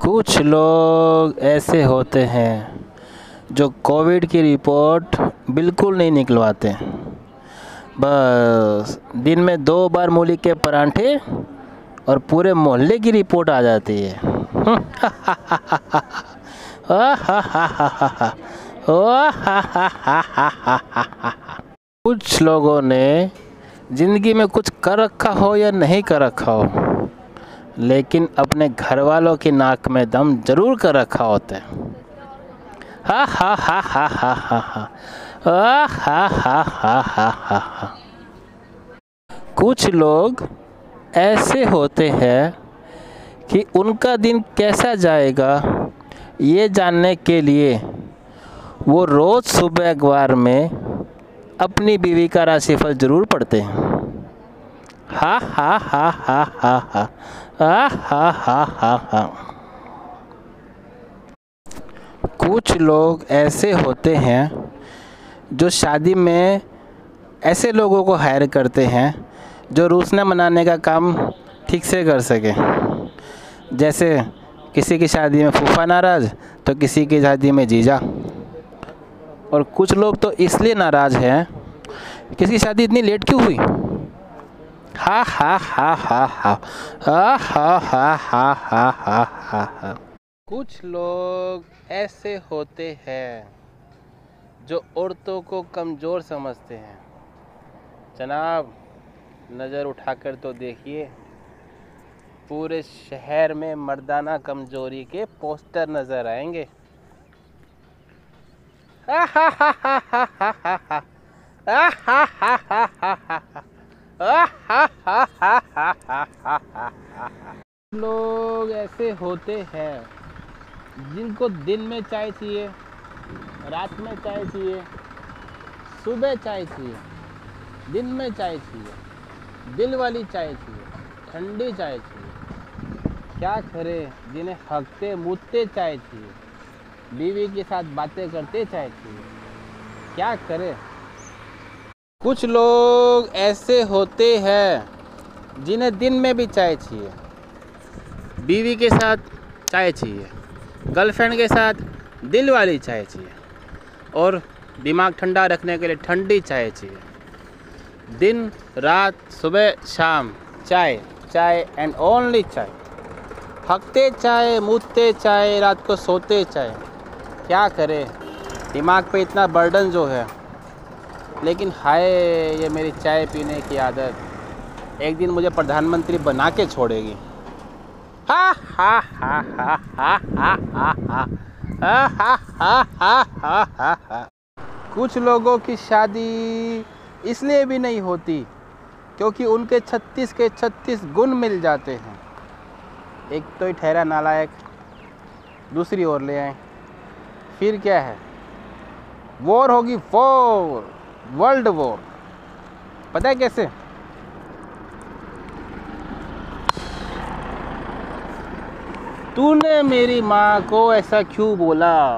कुछ लोग ऐसे होते हैं जो कोविड की रिपोर्ट बिल्कुल नहीं निकलवाते, बस दिन में 2 बार मूली के परांठे और पूरे मोहल्ले की रिपोर्ट आ जाती है। कुछ लोगों ने ज़िंदगी में कुछ कर रखा हो या नहीं कर रखा हो, लेकिन अपने घर वालों की नाक में दम जरूर कर रखा होता है। हा हा हा हा हा हा हा हा हा हा हा हा हा। कुछ लोग ऐसे होते हैं कि उनका दिन कैसा जाएगा ये जानने के लिए वो रोज़ सुबह अखबार में अपनी बीवी का राशिफल जरूर पढ़ते हैं। हा हा हा हा हा हा हा हा हा हा हा। कुछ लोग ऐसे होते हैं जो शादी में ऐसे लोगों को हायर करते हैं जो रूसना मनाने का काम ठीक से कर सके। जैसे किसी की शादी में फूफा नाराज़ तो किसी की शादी में जीजा। और कुछ लोग तो इसलिए नाराज़ हैं कि इसकी शादी इतनी लेट क्यों हुई। हा हा हा हा हा हा हा हा हा हा हा हा हा। कुछ लोग ऐसे होते हैं जो औरतों को कमज़ोर समझते हैं। जनाब, नज़र उठाकर तो देखिए, पूरे शहर में मर्दाना कमज़ोरी के पोस्टर नज़र आएंगे। हा हा हा हा हा हा हा हा हा हा हा हा हा हा। लोग ऐसे होते हैं जिनको दिन में चाय चाहिए, रात में चाय चाहिए, सुबह चाय चाहिए, दिन में चाय चाहिए, दिल वाली चाय चाहिए, ठंडी चाय चाहिए। क्या करें, जिन्हें हकते मुतते चाय चाहिए, बीवी के साथ बातें करते चाय चाहिए। क्या करें। कुछ लोग ऐसे होते हैं जिन्हें दिन में भी चाय चाहिए, बीवी के साथ चाय चाहिए, गर्लफ्रेंड के साथ दिल वाली चाय चाहिए, और दिमाग ठंडा रखने के लिए ठंडी चाय चाहिए। दिन रात सुबह शाम चाय, चाय एंड ओनली चाय। हकते चाय, मुतते चाय, रात को सोते चाय। क्या करें, दिमाग पे इतना बर्डन जो है। लेकिन हाय, ये मेरी चाय पीने की आदत एक दिन मुझे प्रधानमंत्री बना के छोड़ेगी। हा हा हा हा हा हा हा हा हा हा हा हा हा हा। कुछ लोगों की शादी इसलिए भी नहीं होती क्योंकि उनके 36 के 36 गुण मिल जाते हैं। एक तो ही ठहरा नालायक, दूसरी ओर ले आए। फिर क्या है, वॉर होगी, वॉर, वर्ल्ड वॉर। पता है कैसे? तूने मेरी माँ को ऐसा क्यों बोला,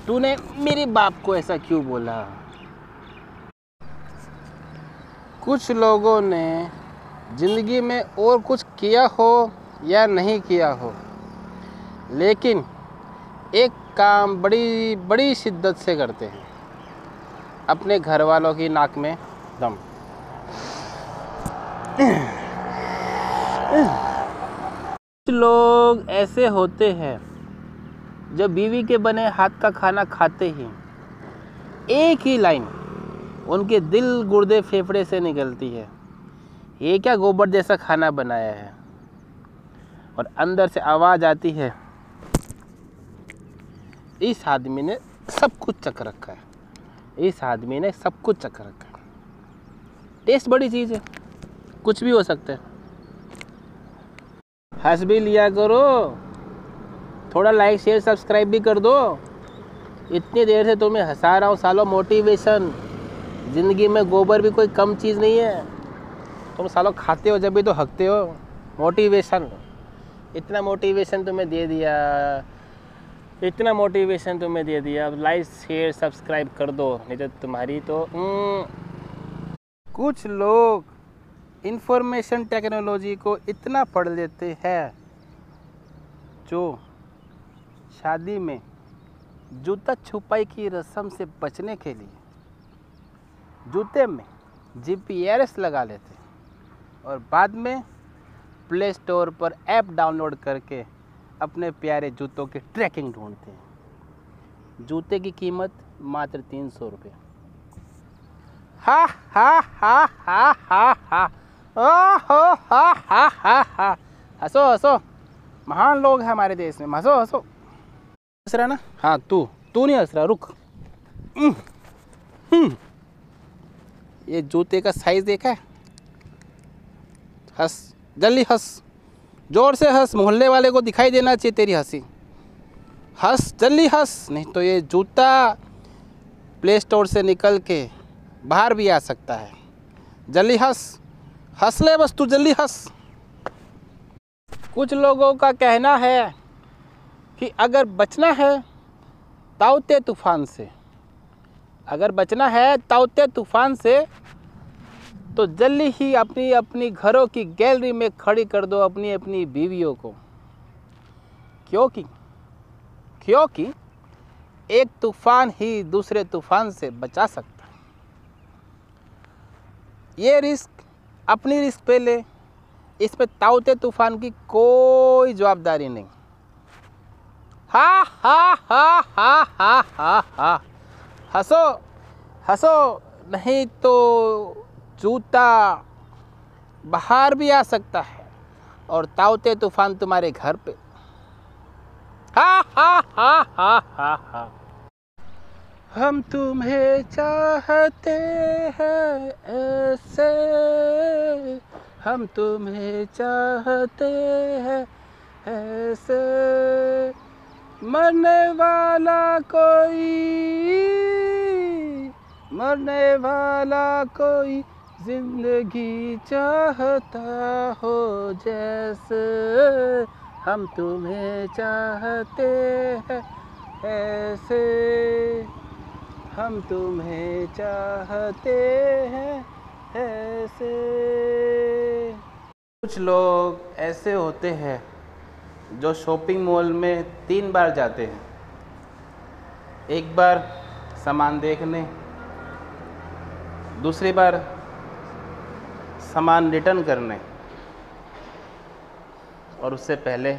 तूने मेरे बाप को ऐसा क्यों बोला। कुछ लोगों ने ज़िंदगी में और कुछ किया हो या नहीं किया हो, लेकिन एक काम बड़ी बड़ी शिद्दत से करते हैं, अपने घर वालों की नाक में दम। कुछ लोग ऐसे होते हैं जो बीवी के बने हाथ का खाना खाते ही एक ही लाइन उनके दिल गुर्दे फेफड़े से निकलती है, ये क्या गोबर जैसा खाना बनाया है। और अंदर से आवाज़ आती है, इस आदमी ने सब कुछ चख रखा है, इस आदमी ने सब कुछ चख रखा है। टेस्ट बड़ी चीज़ है, कुछ भी हो सकता है। हंस भी लिया करो, थोड़ा लाइक शेयर सब्सक्राइब भी कर दो। इतनी देर से तुम्हें हंसा रहा हूँ सालों, मोटिवेशन। ज़िंदगी में गोबर भी कोई कम चीज़ नहीं है। तुम सालों खाते हो जब भी तो हकते हो। मोटिवेशन, इतना मोटिवेशन तुम्हें दे दिया, इतना मोटिवेशन तुम्हें दे दिया। अब लाइक शेयर सब्सक्राइब कर दो, नहीं तो तुम्हारी तो कुछ लोग इंफॉर्मेशन टेक्नोलॉजी को इतना पढ़ लेते हैं जो शादी में जूता छुपाई की रस्म से बचने के लिए जूते में GPS लगा लेते और बाद में प्ले स्टोर पर ऐप डाउनलोड करके अपने प्यारे जूतों की ट्रैकिंग ढूंढते हैं। जूते की कीमत मात्र 300 रुपये। हा हा हा हा हा हा ओ हो हा हा हा हा। हंसो हंसो, महान लोग हैं हमारे देश में, हंसो हंसो। हंस रहा ना? हाँ तू नहीं हंस रहा, रुक। ये जूते का साइज देखा है? हंस, जल्दी हंस, जोर से हंस, मोहल्ले वाले को दिखाई देना चाहिए तेरी हंसी। हंस, जल्दी हंस, नहीं तो ये जूता प्ले स्टोर से निकल के बाहर भी आ सकता है। जल्दी हंस, हंस ले बस, तू जल्दी हंस। कुछ लोगों का कहना है कि अगर बचना है ताउते तूफान से, अगर बचना है ताउते तूफान से तो जल्दी ही अपनी अपनी घरों की गैलरी में खड़ी कर दो अपनी अपनी बीवियों को। क्योंकि एक तूफान ही दूसरे तूफान से बचा सकता है। ये रिस्क अपनी रिस्क पे ले, इस पे ताउते तूफान की कोई जवाबदारी नहीं। हा हा हा हा हा हा हा। हंसो हंसो, नहीं तो जूता बाहर भी आ सकता है और ताउते तूफान तुम्हारे घर पे। हा हा हा हा हा हा। हम तुम्हें चाहते हैं ऐसे, हम तुम्हें चाहते हैं ऐसे, मरने वाला कोई जिंदगी चाहता हो जैसे, हम तुम्हें चाहते हैं ऐसे, हम तुम्हें चाहते हैं ऐसे। कुछ लोग ऐसे होते हैं जो शॉपिंग मॉल में 3 बार जाते हैं। एक बार सामान देखने, दूसरी बार सामान रिटर्न करने और उससे पहले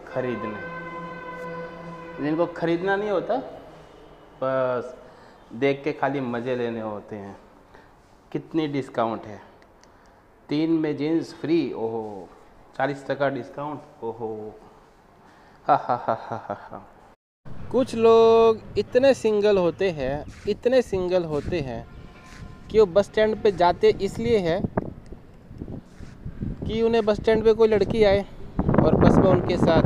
खरीदने। जिनको खरीदना नहीं होता, बस देख के खाली मज़े लेने होते हैं। कितनी डिस्काउंट है, 3 में जीन्स फ्री, ओहो 40% डिस्काउंट, ओहो हा हा हा हा हा हा। कुछ लोग इतने सिंगल होते हैं कि वो बस स्टैंड पे जाते इसलिए है कि उन्हें बस स्टैंड पे कोई लड़की आए और बस में उनके साथ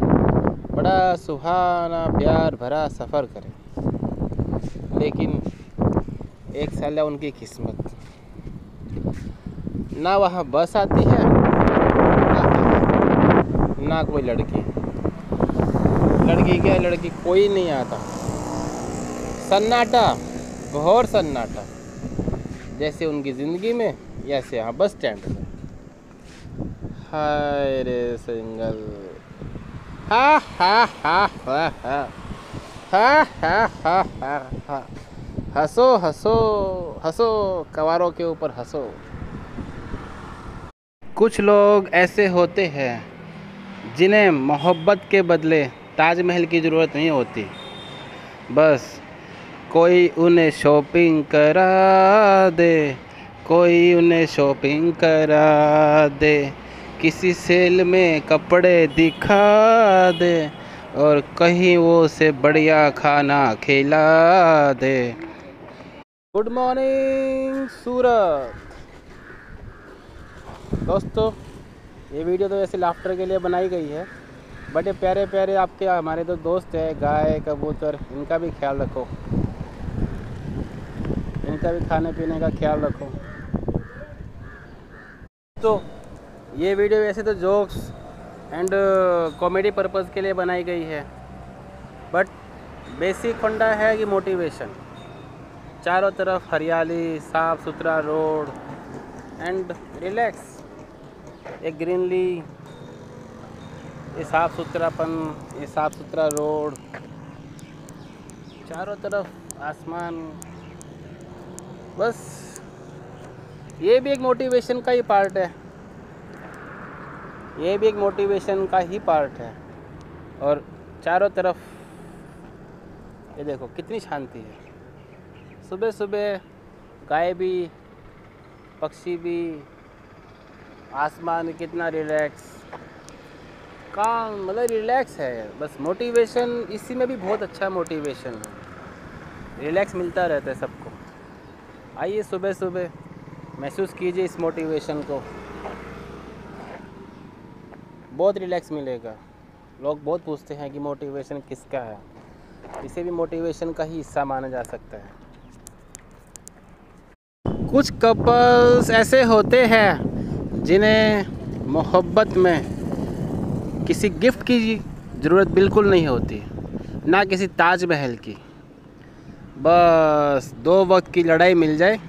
बड़ा सुहाना प्यार भरा सफ़र करें। लेकिन एक साला उनकी किस्मत, ना वहाँ बस आती है ना कोई लड़की क्या लड़की कोई नहीं आता। सन्नाटा, घोर सन्नाटा, जैसे उनकी ज़िंदगी में जैसे यहाँ बस स्टैंड में। हाय रे सिंगल, हा हा हा हा हा हा हा हा हा हा। हंसो हंसो हंसो, कवारों के ऊपर हंसो। कुछ लोग ऐसे होते हैं जिन्हें मोहब्बत के बदले ताजमहल की ज़रूरत नहीं होती, बस कोई उन्हें शॉपिंग करा दे, कोई उन्हें शॉपिंग करा दे, किसी सेल में कपड़े दिखा दे और कहीं वो से बढ़िया खाना खिला दे। गुड मॉर्निंग सूरत। दोस्तों, ये वीडियो तो वैसे लाफ्टर के लिए बनाई गई है, बड़े प्यारे प्यारे आपके हमारे तो दोस्त हैं गाय कबूतर, इनका भी ख्याल रखो, इनका भी खाने पीने का ख्याल रखो। तो ये वीडियो वैसे तो जोक्स एंड कॉमेडी पर्पज़ के लिए बनाई गई है, बट बेसिक फंडा है कि मोटिवेशन। चारों तरफ हरियाली, साफ़ सुथरा रोड एंड रिलैक्स, एक ग्रीनली ये साफ़ सुथरापन, ये साफ़ सुथरा रोड, चारों तरफ आसमान, बस ये भी एक मोटिवेशन का ही पार्ट है, ये भी एक मोटिवेशन का ही पार्ट है। और चारों तरफ ये देखो कितनी शांति है, सुबह सुबह गाय भी, पक्षी भी, आसमान कितना रिलैक्स, काम मतलब रिलैक्स है। बस मोटिवेशन इसी में भी बहुत अच्छा मोटिवेशन है, रिलैक्स मिलता रहता है सबको। आइए सुबह सुबह महसूस कीजिए इस मोटिवेशन को, बहुत रिलैक्स मिलेगा। लोग बहुत पूछते हैं कि मोटिवेशन किसका है, इसे भी मोटिवेशन का ही हिस्सा माना जा सकता है। कुछ कपल्स ऐसे होते हैं जिन्हें मोहब्बत में किसी गिफ्ट की ज़रूरत बिल्कुल नहीं होती, ना किसी ताजमहल की। बस 2 वक्त की लड़ाई मिल जाए,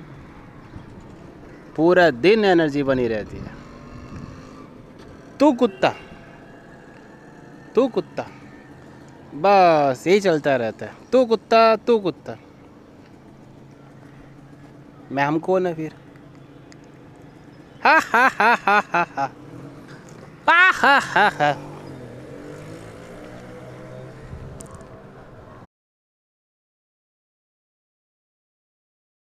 पूरा दिन एनर्जी बनी रहती है। तू कुत्ता, तू कुत्ता, बस यही चलता रहता है, तू कुत्ता, तू कुत्ता। मैं हम कौन है फिर? हा हा हा हा हा हा हा हा हा।